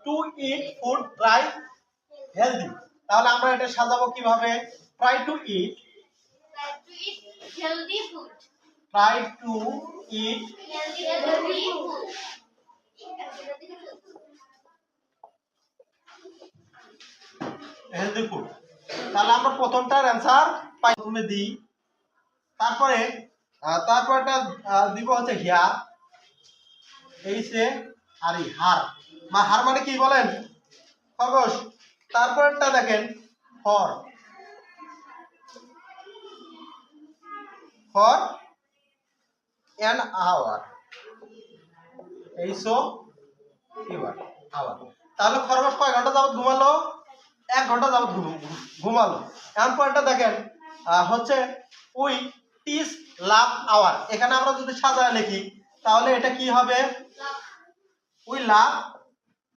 Two eat food try healthy. তাহলে আমরা এটা সাজাবো কিভাবে? Try to eat healthy food. Try to eat Healthy food. Healthy food. তাহলে আমরা প্রথমটার অ্যান্সার প্রথমে দিই, তারপরে তারপরটা দিব হচ্ছে হিয়ার, এইসে আর ই হার। হার মানে কি বলেন খরগোশ? তারপরটা দেখেন ফর, ফর অ্যান আওয়ার, এইসো ইউর আওয়ার। তাহলে খরগোশ কয় ঘন্টা যাবত ঘুমালো? 1 ঘন্টা যাবত ঘুমালো। এখন পয়েন্টটা দেখেন হচ্ছে উই টিস লাভ আওয়ার। এখানে আমরা যদি সাজায় লিখি তাহলে এটা কি হবে? We love